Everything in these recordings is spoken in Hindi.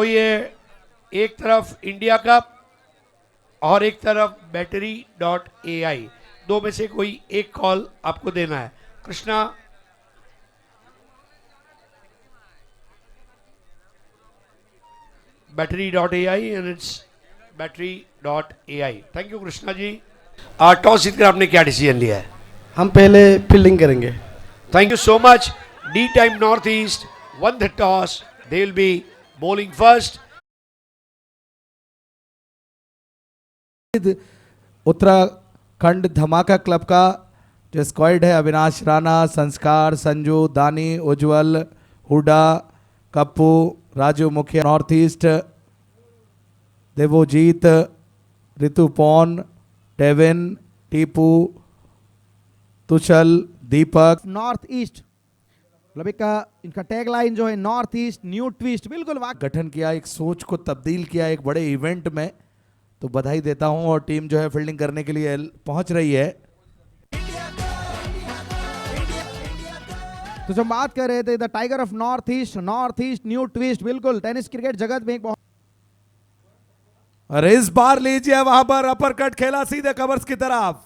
ये एक तरफ इंडिया कप और एक तरफ battery.ai, दो में से कोई एक कॉल आपको देना है। Krishna, battery.ai and it's battery.ai। Thank you Krishna ji. Toss जीतकर आपने क्या डिसीजन लिया है? हम पहले फील्डिंग करेंगे। Thank you so much. D Time Northeast won the toss. They will be bowling first. Uttarakhand धमाका क्लब का जो स्क्वाड है, अविनाश राणा, संस्कार, संजू, दानी, उज्जवल, Hooda, Kappu, Raju Mukhiya, North East, Debojit, Rituporn, Devin, Tipu, Tushal, Deepak. North East मतलब इनका टैगलाइन जो है नॉर्थ ईस्ट न्यू ट्विस्ट, बिल्कुल गठन किया, एक सोच को तब्दील किया एक बड़े इवेंट में, तो बधाई देता हूं। और टीम जो है फील्डिंग करने के लिए पहुंच रही है। तो जब बात कर रहे थे the tiger of north east new twist, बिल्कुल टेनिस क्रिकेट जगत में एक बहुत। और इस बार लीजिए वहां पर अपर कट खेला सीधे कवर्स की तरफ।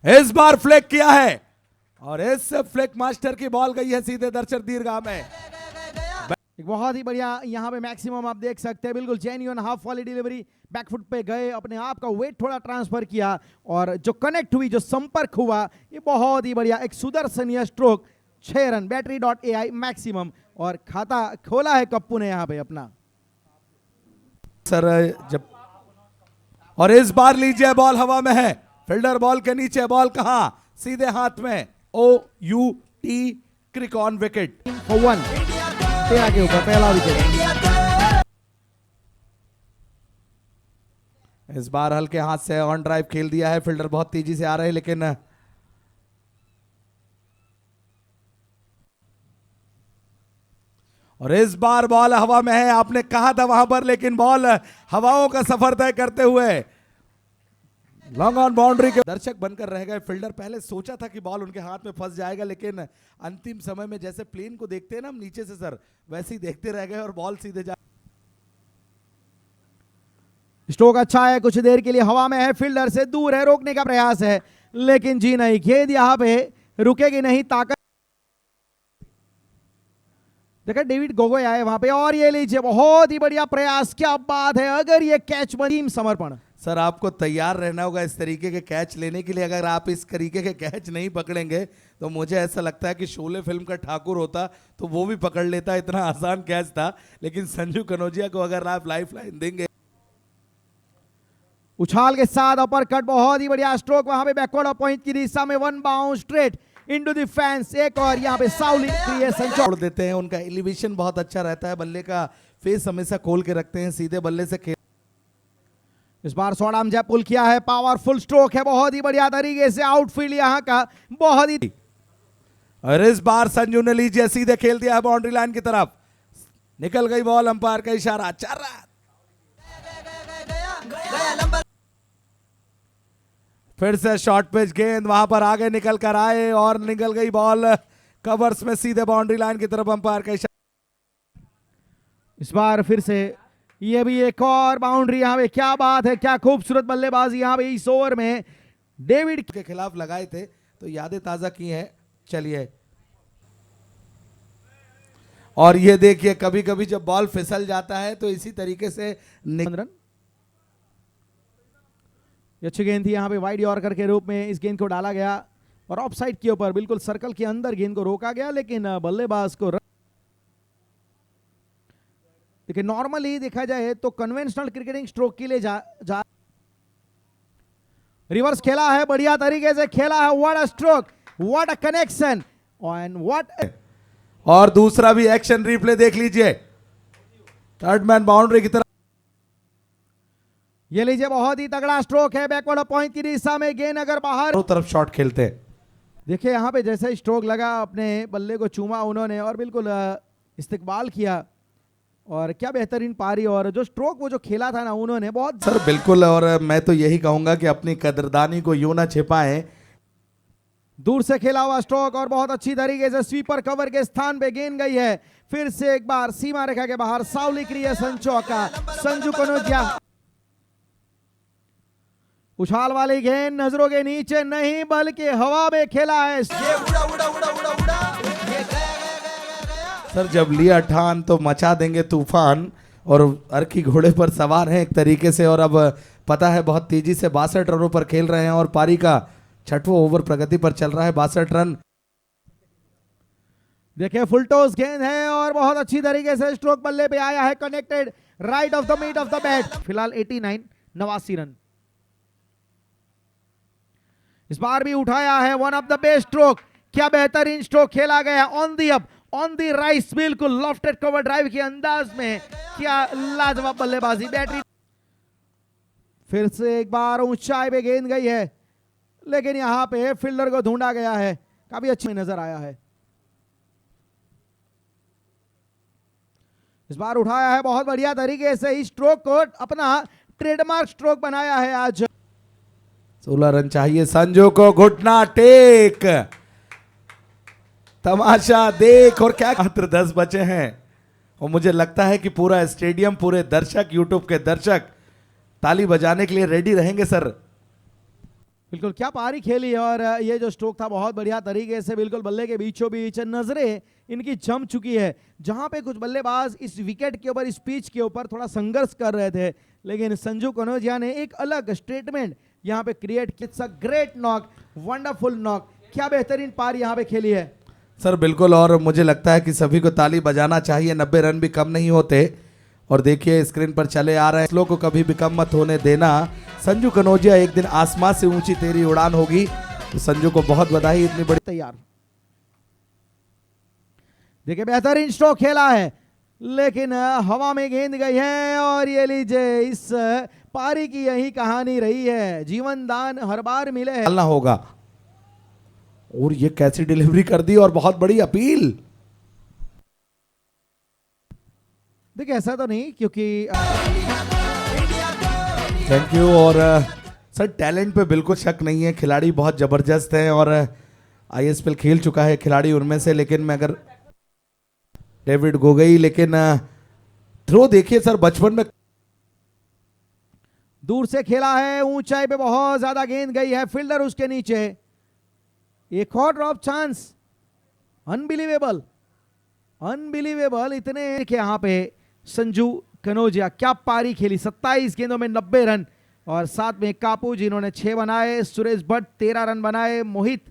इस बार फ्लिक किया है और इस फ्लिक मास्टर की बॉल गई है सीधे दर्शक दीर्घा में। एक बहुत ही बढ़िया यहाँ पे मैक्सिमम आप देख सकते हैं, बिल्कुल जेन्युइन हाफ वाली डिलीवरी, बैकफुट पे गए, अपने आप का वेट थोड़ा ट्रांसफर किया और जो कनेक्ट हुई, जो संपर्क हुआ, ये बहुत ही बढ़िया एक सुदर्शनीय स्ट्रोक। 6 रन battery.ai मैक्सिमम और खाता खोला है कप्पू ने यहाँ पे अपना। सर जब और इस बार लीजिए बॉल हवा में है, फील्डर बॉल के नीचे, बॉल कहां? सीधे हाथ में। OUT क्रिक ऑन विकेट for 1 तेरा के ऊपर पहला विकेट। इस बार हल्के हाथ से ऑन ड्राइव खेल दिया है, फील्डर बहुत तेजी से आ रहे हैं, लेकिन और इस बार बॉल हवा में है। आपने कहा था वहां पर, लेकिन बॉल हवाओं का सफर तय करते हुए लॉन्ग ऑन बाउंड्री के दर्शक बनकर रह गए। फील्डर पहले सोचा था कि बॉल उनके हाथ में फंस जाएगा, लेकिन अंतिम समय में जैसे प्लेन को देखते हैं ना हम नीचे से सर, वैसे ही देखते रह गए और बॉल सीधे जा। स्ट्रोक अच्छा है, कुछ देर के लिए हवा में है, फील्डर से दूर है, रोकने का प्रयास है, लेकिन जी नहीं, गेंद यहां पे रुकेगी नहीं। ताकत देखा, डेविड गोगोई आए वहां पे और ये लीजिए बहुत ही बढ़िया प्रयास, क्या बात है। अगर ये कैच बनी, समर्पण। सर आपको तैयार रहना होगा इस तरीके के कैच लेने के लिए। अगर आप इस तरीके के कैच नहीं पकड़ेंगे तो मुझे ऐसा लगता है कि शोले फिल्म का ठाकुर होता तो वो भी पकड़ लेता, इतना आसान कैच था। लेकिन संजू कनौजिया को अगर आप लाइफ लाइन देंगे। उछाल के साथ अपर कट, बहुत ही बढ़िया स्ट्रोक वहां पे बैकवर्ड पॉइंट की दिशा में, 1 bounce straight into the fans. एक और यहाँ पे साउली क्रिएशन छोड़ देते हैं, उनका एलिवेशन बहुत अच्छा रहता है, बल्ले का फेस हमेशा खोल के रखते हैं, सीधे बल्ले से खेल। इस बार सोडाम जय पुल किया है, पावरफुल स्ट्रोक है, बहुत ही बढ़िया तरीके से आउटफील्ड यहाँ का बहुत ही। और इस बार संजू ने लीजिए सीधे खेल दिया है बाउंड्री लाइन की तरफ, निकल गई बॉल, अंपायर का इशारा। 4 रन। फिर से शॉर्ट पिच गेंद वहां पर आगे निकल कर आए और निकल गई बॉल कवर्स में सीधे बाउंड्री लाइन की तरफ, अंपायर का इशारा। इस बार फिर से ये भी एक और बाउंड्री यहाँ पे, क्या बात है, क्या खूबसूरत बल्लेबाजी यहाँ पे इस ओवर में डेविड के खिलाफ लगाए थे, तो यादें ताजा की हैं। चलिए, और ये देखिए कभी कभी जब बॉल फिसल जाता है तो इसी तरीके से रन। अच्छी गेंद थी यहाँ पे, वाइड यॉर्कर के रूप में इस गेंद को डाला गया और ऑफ साइड के ऊपर बिल्कुल सर्कल के अंदर गेंद को रोका गया, लेकिन बल्लेबाज को देखिए नॉर्मली देखा जाए तो कन्वेंशनल क्रिकेटिंग स्ट्रोक के लिए जा रिवर्स खेला है, बढ़िया तरीके से खेला है। What a stroke, what a connection and what. और दूसरा भी एक्शन रिप्ले देख लीजिए, थर्ड मैन बाउंड्री की तरफ। ये लीजिए बहुत ही तगड़ा स्ट्रोक है, बैकवर्ड पॉइंट की दिशा में, गेंद अगर बाहर तरफ शॉट खेलते हैं। देखिए यहाँ पे जैसे स्ट्रोक लगा, अपने बल्ले को चूमा उन्होंने और बिल्कुल इस्तेकबाल किया, और क्या बेहतरीन पारी, और जो स्ट्रोक वो जो खेला था ना उन्होंने बहुत। सर बिल्कुल, और मैं तो यही कहूंगा कि अपनी कदरदानी को यूं ना छिपाएं। दूर से खेला हुआ स्ट्रोक और बहुत अच्छी तरीके से स्वीपर कवर के स्थान पे गेंद गई है। फिर से एक बार सीमा रेखा के बाहर सावली क्रिएशन चौका। संजू कनौजिया उछाल वाली गेंद नजरों के नीचे नहीं बल्कि हवा में खेला है। सर जब लिया ठान तो मचा देंगे तूफान, और अर्की घोड़े पर सवार हैं एक तरीके से, और अब पता है बहुत तेजी से 62 रनों पर खेल रहे हैं और पारी का 6वां ओवर प्रगति पर चल रहा है। 62 रन। देखिए फुल टॉस गेंद है और बहुत अच्छी तरीके से स्ट्रोक बल्ले पे आया है, connected right of the mid of the bat. फिलहाल 89 रन। इस बार भी उठाया है one of the best stroke. क्या बेहतरीन स्ट्रोक खेला गया on the up on the rice, बिल्कुल लॉफ्टेड कवर ड्राइव के अंदाज में। क्या लाजवाब बल्लेबाजी। बैटरी फिर से एक बार ऊंचाई पे गेंद गई है, लेकिन यहां पे फील्डर को ढूंढा गया है। काफी अच्छी नजर आया है। इस बार उठाया है बहुत बढ़िया तरीके से। इस स्ट्रोक को अपना ट्रेडमार्क स्ट्रोक बनाया है आज। 16 रन चाहिए संजू को। घुटना टेक, तमाशा देख, और क्या मात्र 10 बचे हैं और मुझे लगता है कि पूरा स्टेडियम, पूरे दर्शक, यूट्यूब के दर्शक ताली बजाने के लिए रेडी रहेंगे सर। बिल्कुल क्या पारी खेली है, और ये जो स्ट्रोक था बहुत बढ़िया तरीके से बिल्कुल बल्ले के बीचों बीच नजरें इनकी जम चुकी है। जहां पे कुछ बल्लेबाज इस विकेट के ऊपर, इस पिच के ऊपर थोड़ा संघर्ष कर रहे थे, लेकिन संजू कनौजिया ने एक अलग स्टेटमेंट यहां पे क्रिएट किया। It's a great knock, wonderful knock. क्या बेहतरीन पारी यहां पे खेली है सर। बिल्कुल, और मुझे लगता है कि सभी को ताली बजाना चाहिए। 90 रन भी कम नहीं होते। और देखिए स्क्रीन पर चले आ रहे हैं, स्लो को कभी भी कम मत होने देना। संजू कनौजिया, एक दिन आसमान से ऊंची तेरी उड़ान होगी। तो संजू को बहुत बधाई, इतनी बड़ी। तैयार। देखिए बेहतरीन स्ट्रोक खेला है, लेकिन हवा में गेंद गई है। और ये लीजिए, इस पारी की यही कहानी रही है। जीवन दान हर बार मिले डालना होगा। और ये कैसी डिलीवरी कर दी, और बहुत बड़ी अपील। देखिए ऐसा तो नहीं, क्योंकि थैंक यू। और सर टैलेंट पे बिल्कुल शक नहीं है, खिलाड़ी बहुत जबरदस्त हैं और आईएसपीएल खेल चुका है खिलाड़ी उनमें से। लेकिन मैं अगर डेविड गोगई, लेकिन थ्रो देखिए सर, बचपन में दूर से खेला है, ऊंचाई पे बहुत ज्यादा गेंद गई है, फील्डर उसके नीचे। एक और ड्रॉप चांस। Unbelievable, unbelievable. इतने के यहां पे संजू कनौजिया क्या पारी खेली। 27 गेंदों में 90 रन, और साथ में कापू जिन्होंने 6 बनाए, सुरेश भट्ट 13 रन बनाए, मोहित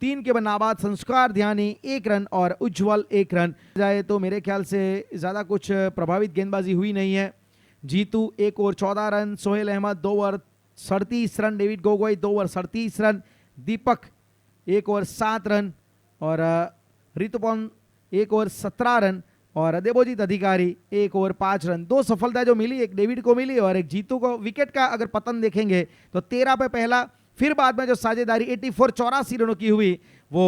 3 के नाबाद, संस्कार ध्यानी 1 रन और उज्जवल 1 रन। जाए तो मेरे ख्याल से ज्यादा कुछ प्रभावित गेंदबाजी हुई नहीं है। Jeetu 1 over 14 run, Sohail Ahmed 2 over 37 run, David Gogoi 2 over 37 run, Deepak 1 over 7 run, और ऋतुपन 1 ओवर 17 रन, और देवोजीत अधिकारी 1 ओवर 5 रन। 2 सफलता जो मिली, एक डेविड को मिली और एक जीतू को। विकेट का अगर पतन देखेंगे तो 13 पे पहला, फिर बाद में जो साझेदारी 84 रनों की हुई वो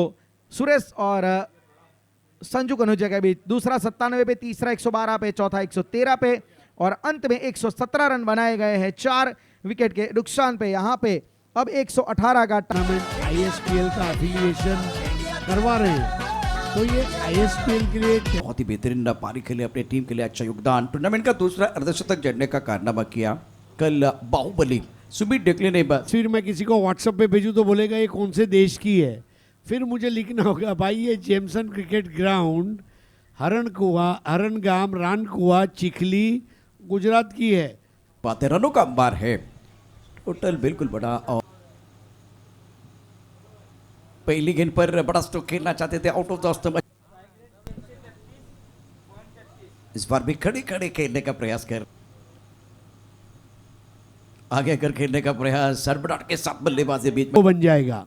सुरेश और संजू कनौजिया के बीच। दूसरा 97 पे, तीसरा 112 पे, चौथा 113 पे, और अंत में 117 रन बनाए गए हैं 4 विकेट के नुकसान पे। यहाँ पे अब 118 का टूर्नामेंट आईएसपीएल का एफिलिएशन करवा रहे हैं, तो ये आईएसपीएल के लिए बहुत ही बेहतरीन पारी खेले, अपने टीम के लिए अच्छा योगदान। टूर्नामेंट का दूसरा अर्धशतक जड़ने का कारनामा किया कल बाहुबली सुमित डेकले ने। फिर मैं किसी को व्हाट्सएप पे भेजूं तो बोलेगा ये कौन से देश की है, फिर मुझे लिखना होगा भाई ये Jameson cricket ground Harangam Rankuwa Chikhli Gujarat की है। बातें रनों का अंबार है टोटल, बिल्कुल बड़ा। और पहली गेंद पर बड़ा स्ट्रोक खेलना चाहते थे, आउट ऑफ द स्टंप। इस बार भी खड़े खड़े खेलने का प्रयास कर, आगे कर खेलने का प्रयास। सरबराट के साथ बल्लेबाजी बीच में बन जाएगा।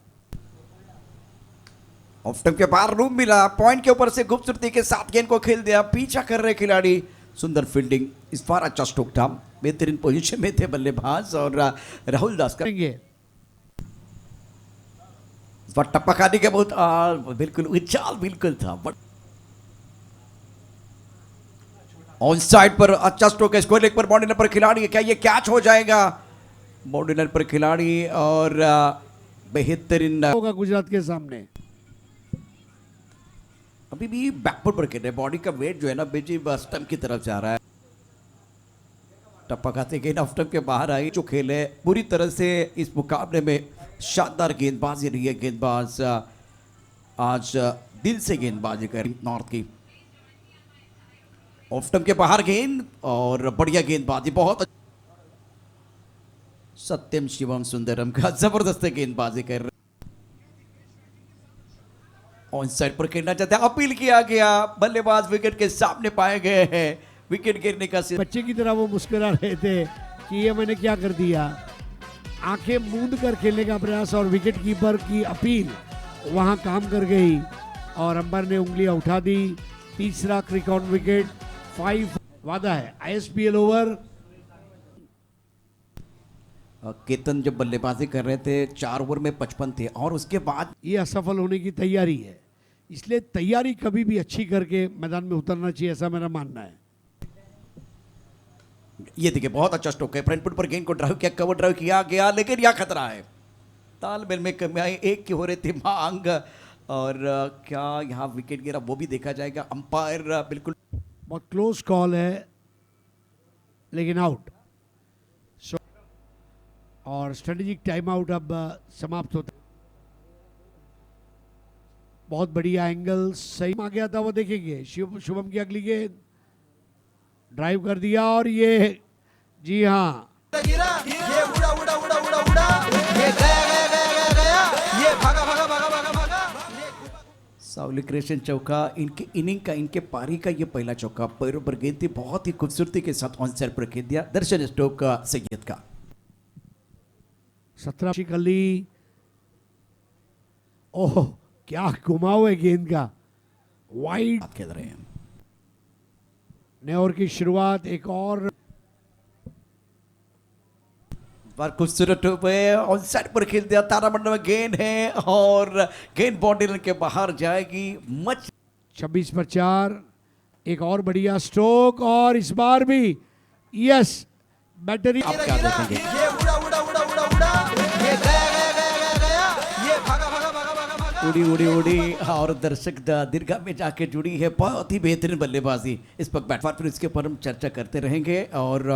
ऑफ स्टंप के बाहर रूम मिला, पॉइंट के ऊपर से खूबसूरती के साथ गेंद को खेल दिया। पीछा कर रहे खिलाड़ी, सुंदर फील्डिंग। इस बार अच्छा स्ट्रोक था, बेहतरीन पोजीशन में थे बल्लेबाज और राहुल दास करेंगे। इस बार टप्पा खाने के बहुत बिल्कुल उछाल बिल्कुल था, बट ऑन साइड पर अच्छा स्ट्रोक है। स्क्वायर लेग पर बाउंड्री लाइन पर खिलाड़ी, क्या ये कैच हो जाएगा? बाउंड्री लाइन पर खिलाड़ी और बेहतरीन होगा गुजरात के सामने। अभी भी बैकफुट पर खेल रहे, बॉडी का वेट जो है ना बेजी स्टंप की तरफ जा रहा है। टप्पा खाते गेंद ऑफ स्टंप के बाहर आई। जो खेल है पूरी तरह से इस मुकाबले में शानदार गेंदबाजी रही है। गेंदबाज आज दिल से गेंदबाजी कर नॉर्थ की। ऑफ स्टंप के बाहर गेंद और बढ़िया गेंदबाजी, बहुत सत्यम शिवम सुंदरम का जबरदस्त गेंदबाजी कर रहे। ऑन साइड पर खेलना चाहते हैं, अपील किया गया, बल्लेबाज विकेट के सामने पाए गए हैं। विकेट गिरने का बच्चे की तरह वो मुस्कुरा रहे थे कि ये मैंने क्या कर दिया। आंखें मूंद कर खेलने का प्रयास और विकेट कीपर की अपील वहां काम कर गई और अंपायर ने उंगलियां उठा दी। तीसरा क्रिक ऑन विकेट, 5 वादा है ISPL ओवर। केतन जब बल्लेबाजी कर रहे थे 4 ओवर में 55 थे और उसके बाद ये असफल होने की तैयारी है, इसलिए तैयारी कभी भी अच्छी करके मैदान में उतरना चाहिए, ऐसा मेरा मानना है। ये देखिए बहुत अच्छा स्ट्रोक है। फ्रंट फुट पर गेंद को ड्राइव किया, कवर ड्राइव किया गया, लेकिन यह खतरा है। तालमेल में कमी आई, एक की हो रही थी मांग और क्या यहाँ विकेट गिरा वो भी देखा जाएगा। अंपायर बिल्कुल बहुत क्लोज कॉल है लेकिन आउट। और स्ट्रेटेजिक टाइम आउट अब समाप्त होता। बहुत बढ़िया एंगल सही आ गया था, वो देखेंगे। शुभम की अगली गेंद ड्राइव कर दिया और ये जी हाँ साउली क्रिएशन चौका, इनके इनिंग का, इनके पारी का ये पहला चौका। पैरों पर गेंद थी, बहुत ही खूबसूरती के साथ ऑन साइड पर खेल दिया दर्शन स्टोक सैयद का। 17 कली। ओह क्या घुमाव है गेंद का, वाइड खेल रहे हैं। नए ओवर की शुरुआत, एक और बार खूबसूरत ऑन साइड पर खेल दिया। तारामंडल में गेंद है और गेंद बाउंड्री के बाहर जाएगी। मच 26 पर 4, एक और बढ़िया स्ट्रोक और इस बार भी यस बैटरी। आप क्या देखेंगे? उड़ी उड़ी उड़ी और दर्शक दीर्घा में जाके जुड़ी है। बहुत ही बेहतरीन बल्लेबाजी इस वक्त बैटबार, फिर इसके ऊपर हम चर्चा करते रहेंगे। और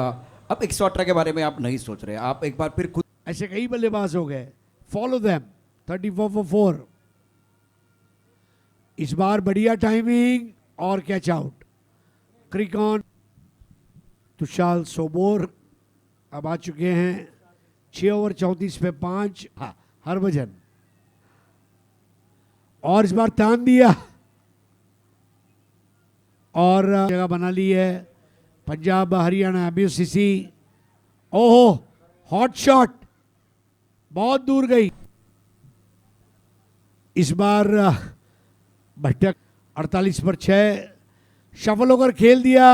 अब एक्स्ट्रा के बारे में आप नहीं सोच रहे, आप एक बार फिर खुद ऐसे कई बल्लेबाज हो गए। Follow them 34 for 4। इस बार बढ़िया टाइमिंग और कैच आउट। क्रिक ऑन। तुषार सोबोर अब आ चुके हैं। 6 ओवर 34 पे 5। हरभजन और इस बार तान दिया और जगह बना ली है पंजाब हरियाणा WCC। ओहो हॉट शॉट, बहुत दूर गई। इस बार भट्टक 48 पर 6 शफल होकर खेल दिया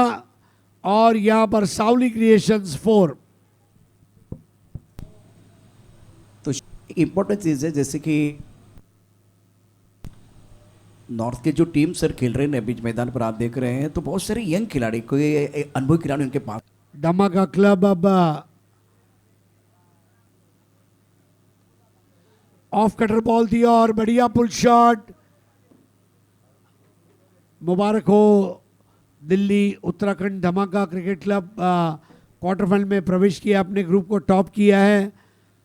और यहां पर साउली क्रिएशंस 4। तो इंपॉर्टेंट चीज है, जैसे कि नॉर्थ के जो टीम सर खेल रहे हैं बीच मैदान पर आप देख रहे हैं, तो बहुत सारे यंग खिलाड़ी, कोई अनुभवी खिलाड़ी उनके पास। धमाका क्लब अब ऑफ कटर बॉल थी और बढ़िया पुल शॉट। मुबारक हो दिल्ली उत्तराखंड धमाका क्रिकेट क्लब क्वार्टर फाइनल में प्रवेश किया, अपने ग्रुप को टॉप किया है।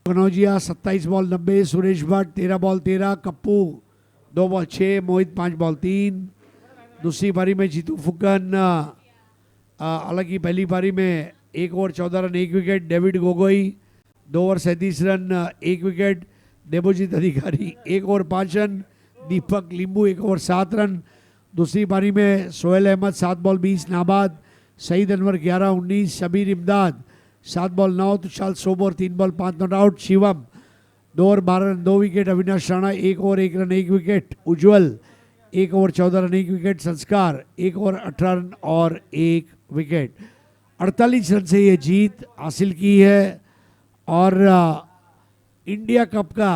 Kanaujia 27 ball 90, Suresh Bhatt 13 ball 13, Kappu 2 ball 6, Mohit 5 ball 3। दूसरी पारी में जीतू फुकन अलग ही पहली पारी में 1 over 14 run 1 wicket. David Gogoi 2 over 37 run 1 wicket. Devajit Adhikari 1 over 5 run. दीपक लिंबू 1 ओवर 7 रन। दूसरी पारी में सोहेल अहमद 7 बॉल 20 नाबाद। सईद अनवर 11 19। शबीर इमदाद 7 ball 9। Tushar Sobor 3 ball 5 not out. Shivam 2 over 12 run 2 wicket. Avinash Rana 1 over 1 run 1 wicket. Ujjwal 1 over 14 run 1 wicket. संस्कार 1 ओवर 18 रन और 1 विकेट। 48 रन से ये जीत हासिल की है और इंडिया कप का